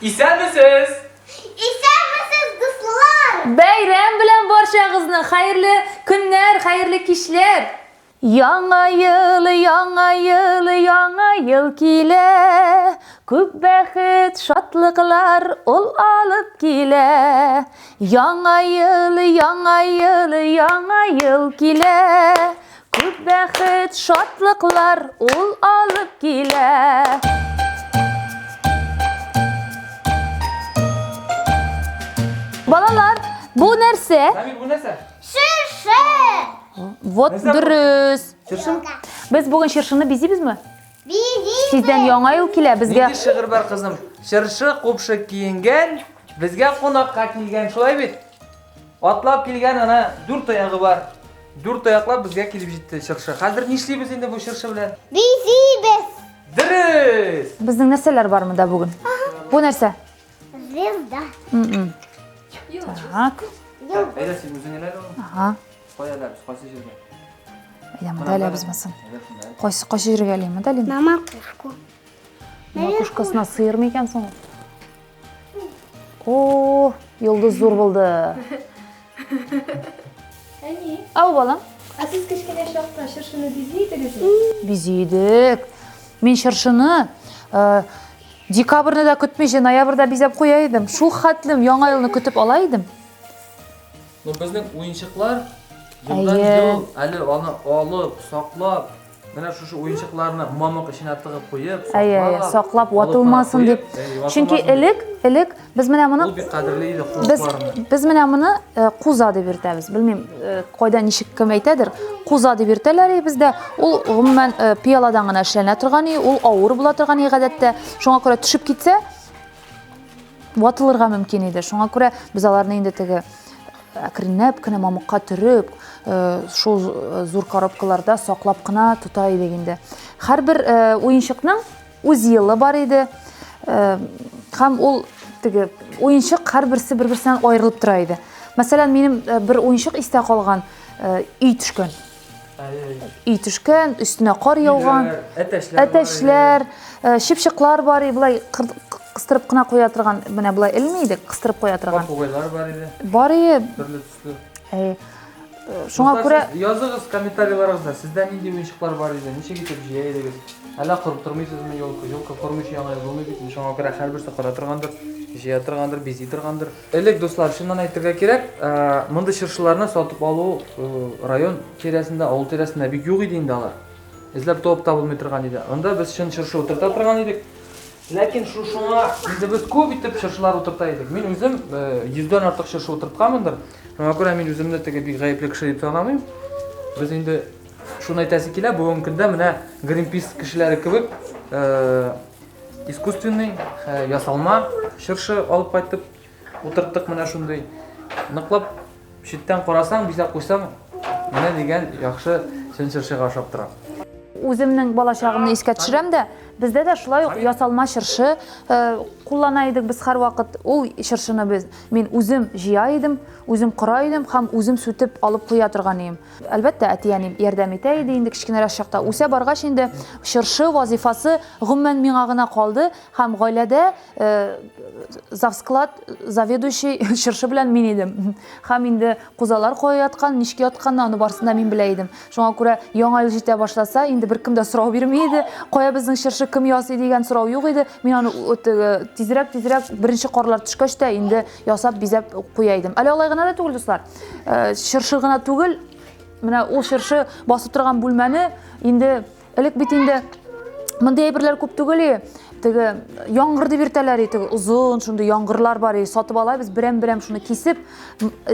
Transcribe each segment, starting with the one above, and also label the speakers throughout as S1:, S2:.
S1: İsenmisiz?
S2: İstenmesiz dostlar.
S3: Bayram bilan barchag'izni xayrli kunlar, xayrli kishlar. Yangi yil kele. Ko'p baxt, shodliklar ol olib kele. Yangi yil kele. Ko'p baxt, shodliklar ol olib kele. Balalar, bu nerse?
S1: Samir bu nesi?
S2: Şırşı.
S3: Вот
S1: Nerse bu?
S3: dürüst.
S1: Şırşım?
S3: Biz bugün şırşını bizibizmi?
S2: Bizi
S3: Sizden yangi yil kele bizga.
S1: Neydi şığır bar kızım? Şırşı kopşuk kiyingen, bizge konakka kelgen şolay bit. Atlap kelgen ana 4 ayağı var. 4 ayakla bizge kelip jetdi şırşı. Hazır nişleybiz endi bu şırşı bilen?
S2: Bizi biz.
S1: Dürüst.
S3: Bizning narsalar bormi da bugün? Bu narsa?
S2: Zilda.
S3: Tak.
S2: Yok.
S1: Ayda siz müzineler onu.
S3: Aha.
S1: Koyarlar biz qaysi yerga?
S3: Ayda madalya bizmasin. Qaysi yerga alaymi madalya?
S2: Mama kuşku.
S3: Makuşkasına sıyırmı ekansan? Oo, yulduz zo'r bo'ldi.
S4: Hani?
S3: Av balam.
S4: Siz kichkina shoxdan shirshini bizdingiz.
S3: Biziydik. Men shirshini dekabrni da kutmay, noyabrda bizab qo'yaydim. Shu xatlim yangi yilni kutib olaydim.
S1: Bu bizning o'yinchiqlar yildan
S3: Aye.
S1: yil ali onu olib, saqlab, mana shu o'yinchiqlarni momoq ishina tig'ib qo'yib,
S3: Ay, saqlab yotilmasin deb. Chunki ilik biz mana buni
S1: u bir qadrli edi
S3: biz
S1: qo'rqlarni.
S3: biz mana buni quza deb yurtamiz. Bilmayman, qo'yda nishik kim aytadir. Quza deb yurtalar bizda. U umuman piyoladan gina ishlana turgani, u og'ir bo'la turgani odatda. Shunga ko'ra tushib ketsa, yotilirga mumkin edi. Shunga ko'ra biz ularni endi tegi akrinab qina momoqqa turib, shu zo'r korobkalarda saqlab qina tutaylik endi. Har bir o'yinchiqning o'z yili bor edi. Ham ul tigi o'yinchiq har birisi bir-biridan ayrilib turaydi. Masalan, mening bir o'yinchiq esda qolgan uy tushgan. Uy tushgan, ustuna qor yog'gan, atashlar, shipshiqlar bor edi, bulay qistirib qina qo'ya turgan, mana bulay ilmaydi, qistirib qo'ya turgan.
S1: Qo'ylar bor edi.
S3: Bor edi.
S1: Turli tusli.
S3: Shunga ko'ra
S1: yozig'iz kommentariyalarga sizdan nechta o'yinchiqlar bor edi, necha ketib yeydiz. Hala qurib turmaysizmi yo'lka qurmish yangi bo'lmaydi. Shunga ko'ra har birisi qora turgandir, yashaya turgandir, bezi turgandir. Ellik do'stlar, shundan ayttirga kerak, bunda shirshlarni sotib oluv rayon terasida, avul terasida bek yo'q edi endi ular. Izlab topilmay turgan edi. Unda biz shirshi o'tirta turgan edik. Lekin shunga endi biz ko'p bitib shirshlar o'tirta edik. Men o'zim 100 dan ortiq shirshi o'tirtganmandir. Shunga ko'ra men o'zimni tega bir g'ayibli kishi deb sanolmayman. Biz endi shuni aytasi kelar, bugungi kunda mana Greenpeace kishilari kibib искусственный yasalma shirshi olib qaytib o'tirtdik mana shunday. Niqlab shitdan qarasang, bizga qo'ysang, mana degan yaxshi shirshiga o'xshab turadi.
S3: o'zimning bola chog'imni esga tushiramda, bizda da shulay yasalma shirshi qo'llanaydik biz har vaqt. U shirshini men o'zim jiyaydim, o'zim quraydim, ham o'zim sutib olib qo'ya turgan edim. Albatta, atiyanim yordam etaydi, endi kichkina shoxda o'sa borg'ach endi shirshi vazifasi g'umman menga qoldi. Ham oilada zavsklad заведующий shirshi bilan men edim. Ham endi qo'zalar qo'yayotgan, nishkayotgandan uni barsida men bilaydim. Shunga ko'ra yangi yil jeta boshlasa, endi bir kimda so'rov bermaydi. Qo'ya bizning shirshi kim yosi degan so'rov yo'q edi. Men uni tezroq birinchi qorlar tushgachda endi yosab bizab qo'yaydim. Alayog'lig'ina da tug'il do'stlar. Shirshig'ina tug'il, mana u shirshi bosib turgan bo'lmani endi ilik bit endi bunday birlar ko'p tug'il. Tigi yong'ir deb yurtalar edi, uzun shunday yong'irlar bor edi. Sotib olamiz, biram shuni kesib,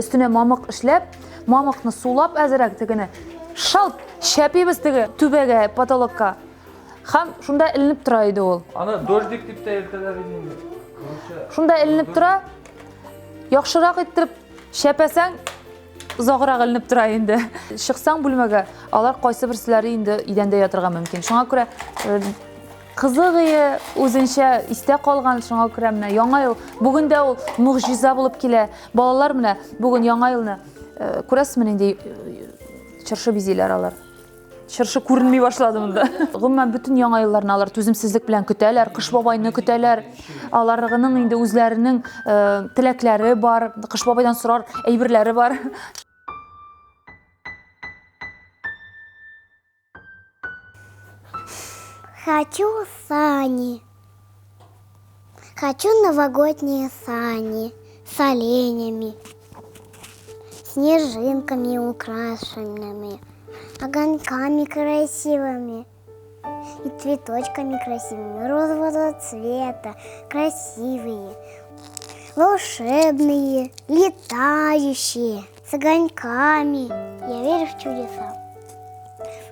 S3: ustuna momiq ishlab, momiqni suvlab azrak tigini shalt shapimiz tigi tubaga, patologga. Ham shunda ilinib turaydi ol.
S1: Ana dojdik deb aytadilar endi.
S3: Shunda ilinib tura, yaxshiroq ettirib shapasang uzoqroq ilinib turadi endi. Chiqsang bo'lmaga, ular qaysi birsilari endi idanda yotirgan mumkin. Shunga ko'ra qizig'i o'zincha isda qolgan, shunga ko'ra mana yangi yil bugunda u mo'jiza bo'lib kelar. Bolalar mana bugun yangi yilni ko'rasizmi endi chirshi bizilar ular. Шыршы күренмей башлады монда. Гомумән бүтән яңа елларны алар түземсезлек белән көтәләр, Кыш бабайны көтәләр. Аларның инде үзләренең теләкләре бар, Кыш бабайдан сорар әйберләре бар.
S2: Хочу сани. Хочу новогодние сани с оленями, снежинками украшенными, огоньками красивыми и цветочками красивыми, розового цвета, красивые, волшебные, летающие, с огоньками. Я верю в чудеса.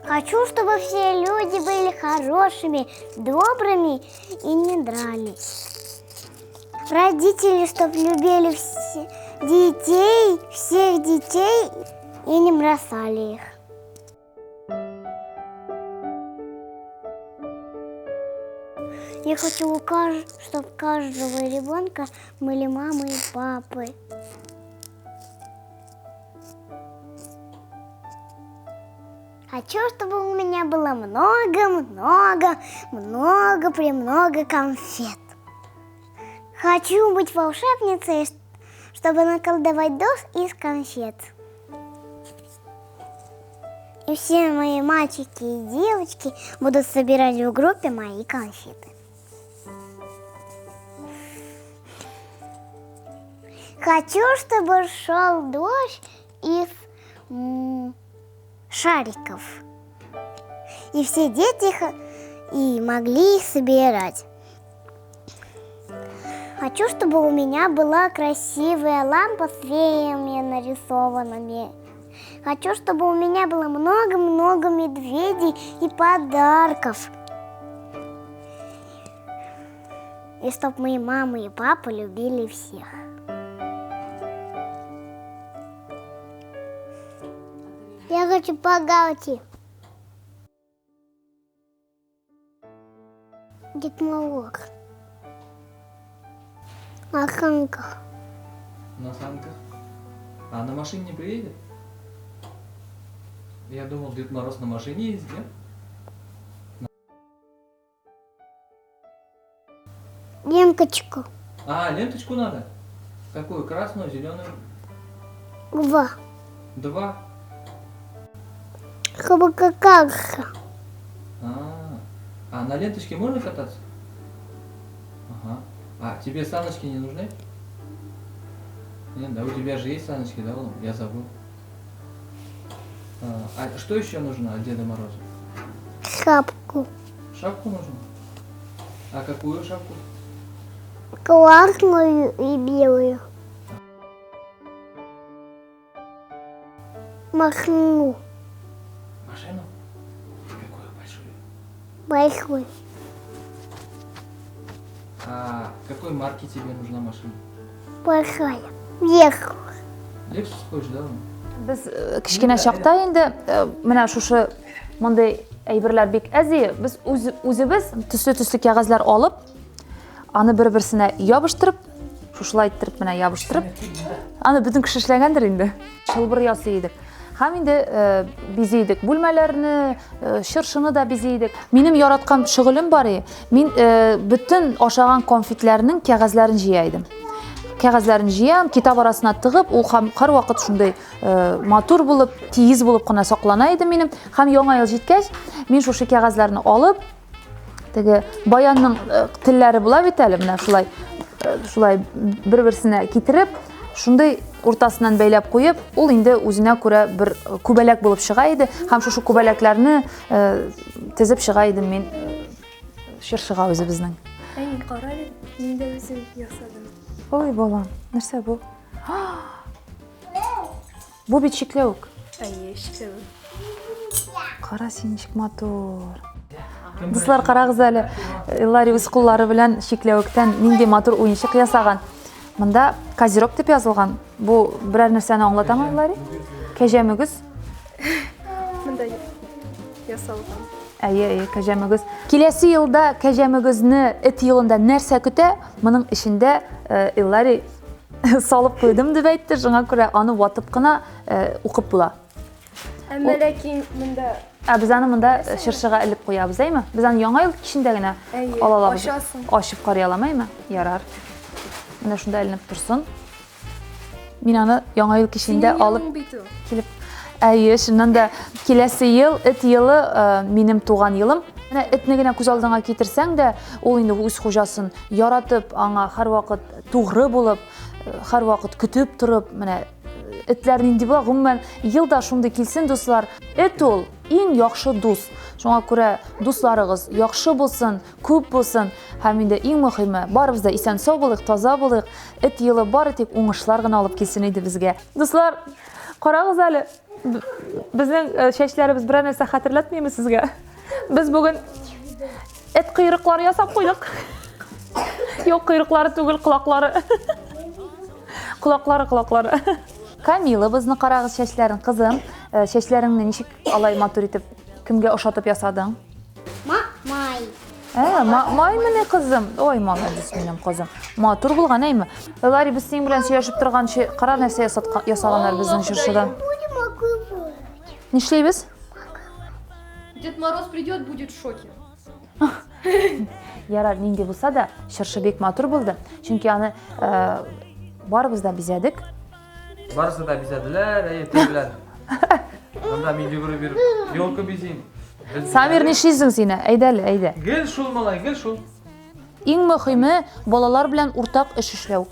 S2: Хочу, чтобы все люди были хорошими, добрыми и не дрались. Родители, чтобы любили всех детей и не бросали их. Я хочу, чтобы у каждого ребенка были мамы и папы. Хочу, чтобы у меня было много конфет. Хочу быть волшебницей, чтобы наколдовать дождь из конфет. И все мои мальчики и девочки будут собирать в группе мои конфеты. Хочу, чтобы шел дождь из шариков. И все дети могли их собирать. Хочу, чтобы у меня была красивая лампа с феями нарисованными. Хочу, чтобы у меня было много медведей и подарков. И чтобы мои мама и папа любили всех. Я хочу погауti. Дед Мороз. На санках.
S1: На санках? А на машине не приедет? Я думал, Дед Мороз на машине ездит, нет?
S2: Ленточку.
S1: А, ленточку надо? Какую? Красную, зеленую?
S2: 2.
S1: 2?
S2: Хабакакаха.
S1: А на ленточке можно кататься? Ага. А тебе саночки не нужны? Нет, да у тебя же есть саночки, да? Я забыл. А что еще нужно от Деда Мороза?
S2: Шапку.
S1: Шапку нужно? А какую шапку?
S2: Красную и белую. Машину.
S1: Машину? Какую большую?
S2: Большую.
S1: А какой марки тебе нужна машина?
S2: Большая. Вверх.
S1: Lexus qo'yish, да?
S3: Biz kichkina chaqda endi mana shu bunday ayberlar bek aziz. Biz o'zimiz tusli qog'ozlar olib, ani bir-birsini yopishtirib, shulay ayttirib, mana yopishtirib, ani butun kishi ishlagandir endi. Shilbir yasaydik. Ham endi bezaydik. Bo'lmalarni, shirshini da bezaydik. Mening yaratgan shug'ulim bor edi. Men butun oshagan konfetlarning qog'ozlarini jiyaydim. Qog'ozlarini jiyam, kitob orasına tig'ib, u ham har vaqt shunday motor bo'lib, tegiz bo'lib qana saqlanaydi mening. Ham yangi yil jetkach, men shu qog'ozlarni olib, tege bayanning tillari bo'lib bitali, mana shulay bir-birsini kitirib, shunday o'rtasidan baylab qo'yib, ul endi o'zina ko'ra bir kubalak bo'lib chiqaydi. Ham shu kubalaklarni tizib chiqaydim men shirshig'a o'zi bizning.
S4: Ay, qarang, menda o'zim yasadim.
S3: Oy bolam, narsa bu? Bu bichiklavuk.
S4: Ay, shiklavuk.
S3: Qara sinchik motor. Do'stlar, qarag'izlar, Illari o'z qo'llari bilan shiklavukdan ningday motor o'yinchiq yasagan. Bunda Kazirok deb yozilgan. Bu biror narsani anglatami, Illari? Kajamuguz.
S4: Bunda yasalgan.
S3: Ay, kajamuguz. Kelasi yilda kajamuguzni it yilida narsa kuta, mening ishimda Illari solib qo'ydim deb aytdi. Shunga ko'ra uni votib qana o'qib bo'la.
S4: Әмма ләкин монда
S3: Biz аны монда шыршыга илеп куябыз, әйме? Без аны яңа ел кичендә генә
S4: Әйе,
S3: алалабыз.
S4: ачасың.
S3: Ачып карый аламаймы? Ярар. Менә шунда иленеп торсын. Мин аны яңа ел кичендә алып килеп. Әйе, шуннан да киләсе ел, эт елы минем туган елым. Менә этне генә күз алдыңа китерсәң дә, ул инде үз хуҗасын яратып, аңа һәрвакыт тугры булып, һәрвакыт көтеп торып, менә этләр нинди була, гомумән елда шундый килсен, дуслар. Эт ул иң яхшы дус. Шуңа күрә дусларыгыз яхшы булсын, күп булсын, һәм инде иң мөһиме, барыбыз да исән сау булыйк, таза булыйк. Эт елы бары тик уңышлар гына алып килсен иде безгә. Дуслар, карагыз әле. Безнең чәчләребез берәр нәрсә хәтерләтмиме сезгә? Без бүген эт койрыклары ясап куйдык. Юк, койрыклары түгел, колаклары. Колаклары. Камила, безне карагыз чәчләрен, кызым. Чәчләреңне ничек алай матур итеп, кемгә ошатып ясадың?
S2: Май.
S3: Май менә кызым. Ой, молодец минем кызым. Матур булган әйме? Лари, без синең белән сөйләшеп торган кара нәрсә ясаганнар безнең чыршыдан. Нишләйбез?
S4: Дед Мороз придет, будет в шоке.
S3: Ярар, нинди булса да, чыршы бик матур булды. Чөнки аны барыбыз да бизәдек.
S1: Барысы да бизәделәр, әйтәләр. Анда мин йөгереп биреп, елка бизим.
S3: Самир, нишлисең син? Әйдә.
S1: Гел шул малай, гел шул.
S3: Иң мөһиме балалар белән уртак эш эшләү.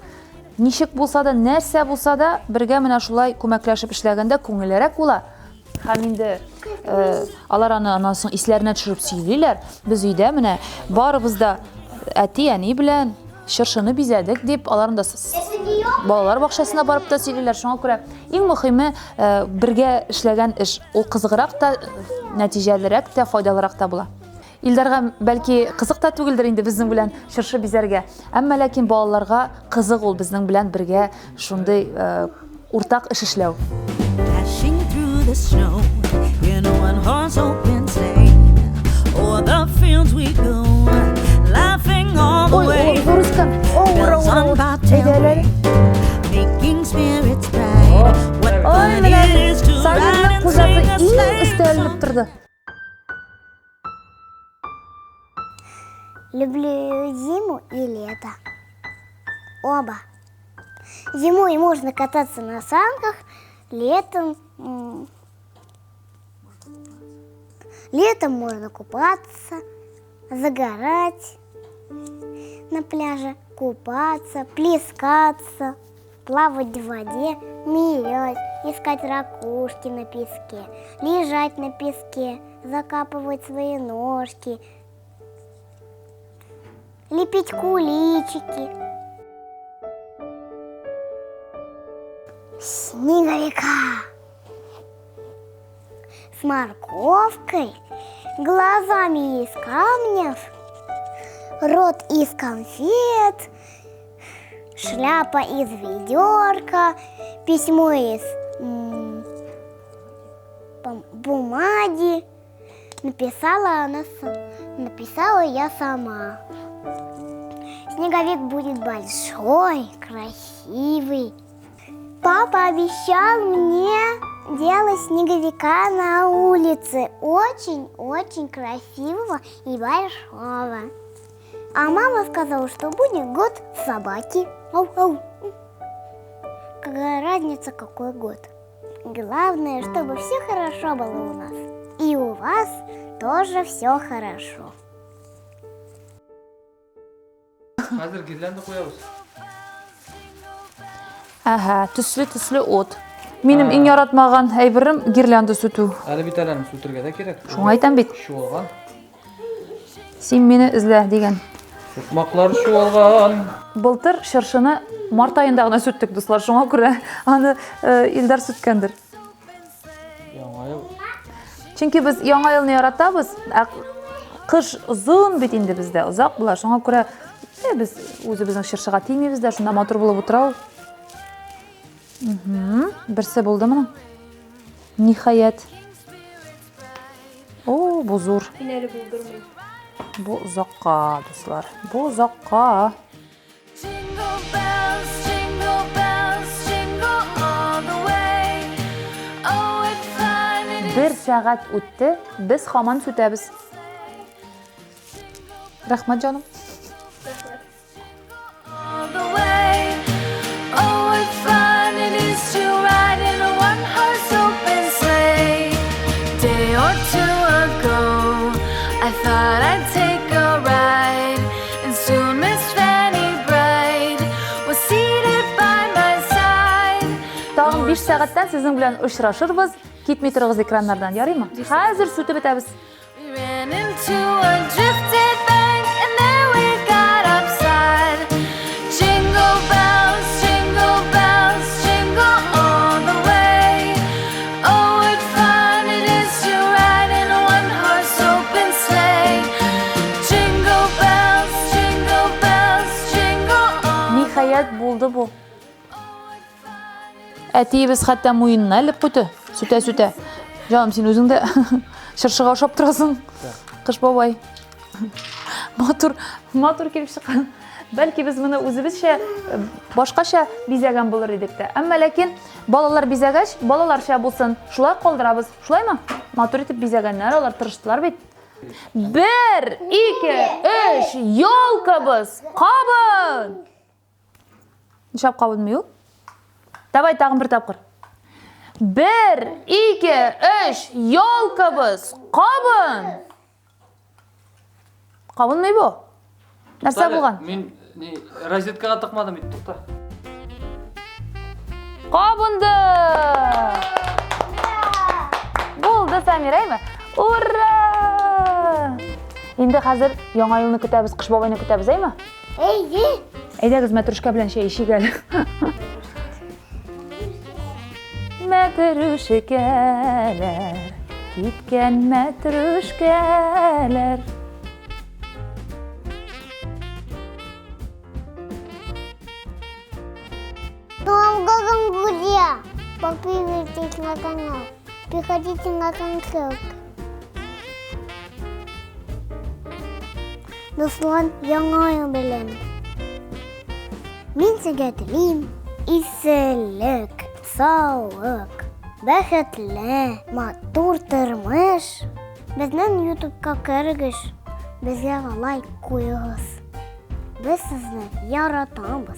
S3: Ничек булса да, нәрсә булса да, бергә менә шулай күмәкләшеп эшләгәндә күңеллерәк була. Һәм инде алар аны анасын исләренә төшереп сөйлиләр. Без өйдә менә барыбыз да әти-әни белән чыршыны бизәдек дип, аларны да балалар бакчасына барып та сөйлиләр. Шуңа күрә иң мөһиме бергә эшләгән эш. Ул кызыграк та, нәтиҗәлерәк тә, файдалырак та була. Илдарга бәлки кызык та түгелдер инде безнең белән чыршы бизәргә. Әмма ләкин балаларга кызык ул безнең белән бергә шундый уртак эш эшләү.
S5: Dashing through the snow in a one-horse open sleigh. O'er the fields we go, laughing all the way. Bells on bobtail ring, making spirits bright. What fun it is to ride and sing a sleigh song.
S2: Люблю зиму и лето. Оба. Зимой можно кататься на санках, летом можно купаться, загорать на пляже, купаться, плескаться, плавать в воде, нырять, искать ракушки на песке, лежать на песке, закапывать свои ножки, лепить куличики. Снеговика с морковкой, глазами из камнев, рот из конфет, шляпа из ведерка, письмо из бумаги. Написала я сама. Снеговик будет большой, красивый. Папа обещал мне делать снеговика на улице, очень-очень красивого и большого. А мама сказала, что будет год собаки. Ау-ау. Какая разница, какой год? Главное, чтобы все хорошо было у нас. И у вас тоже все хорошо.
S1: Хәзер гирлянда куябыз.
S3: Төсле от. Минем иң яратмаган әйберем гирлянда сүтү.
S1: Әле бит әле сүтергә дә кирәк.
S3: Шуңа әйтәм бит.
S1: Шуалган.
S3: Син мине эзлә дигән.
S1: Сукмаклар шуалган.
S3: Былтыр чыршыны март айында гына сүттек, дуслар. Шуңа күрә аны Илдар сүткәндер.
S1: Яңа ел.
S3: Чөнки без яңа елны яратабыз. Кыш озын бит инде бездә, озак була. Шуңа күрә без үзебезнең чыршыга тимибез дә, шунда матур булып утыра ул. Берсе булдымы? Ниһаят. О, бу зур.
S4: Әле булдырмый.
S3: Бу озакка, дуслар. Бу озакка.
S5: Jingle bells, jingle all the way. Oh, what fun it
S3: 1 сәгать үтте, без һаман сүтәбез. Рәхмәт җаным.
S5: All the way. Oh, what fun it is to ride in a one-horse open sleigh. Day or two ago, I thought I'd take a ride, and soon Miss Fanny Bright was seated by my side.
S3: Тагын 5 сәгатьтән сезнең белән очрашырбыз. Китми торыгыз экраннардан, ярыймы? Хәзер сүтеп бетәбез.
S5: We ran into a drifted bank, and there we got upside. Jingle bells, jingle all the way. Oh, what fun it is to ride in a one-horse open sleigh. Jingle bells, jingle all.
S3: Ниһаят булды бу. Әтиебез хәтта муенына элеп куйды. Сүтә. Җаным, син үзең дә чыршыга ошап торасың. Кыш бабай. Матур килеп чыккан. Бәлки без моны үзебезчә башкача бизәгән булыр идек тә. Әмма ләкин балалар бизәгәч, балаларча булсын. Шулай калдырабыз. Шулаймы? Матур итеп бизәгәннәр, алар тырыштылар бит. 1, 2, 3, ёлкабыз. Кабын. Нишап кабынмый ул? Давай тагын бер тапкыр. 1, 2, 3, ёлкабыз. Кабын. Кабынмый бу? Нәрсә булган?
S1: Мен розеткага тыкмадым бит, тукта.
S3: Кабынды! Булды, Самирайма. Ура! Инде хәзер яңа елны көтәбез, кыш бабайны көтәбез, әйме?
S2: Эй,
S3: Әйдәгез, мәтрүшкә белән чәй ишик әле. Мәтрүшкәләр, киткән мәтрүшкәләр.
S2: Новым годом, друзья! Подписывайтесь на канал. Приходите на концерт. Дуслар, яңа ел белән. Мин сезгә телим исәнлек, саулык, бәхетле, матур тормыш. Безнең YouTube-ка кергез, безгә лайк куегыз. Без сезне яратабыз.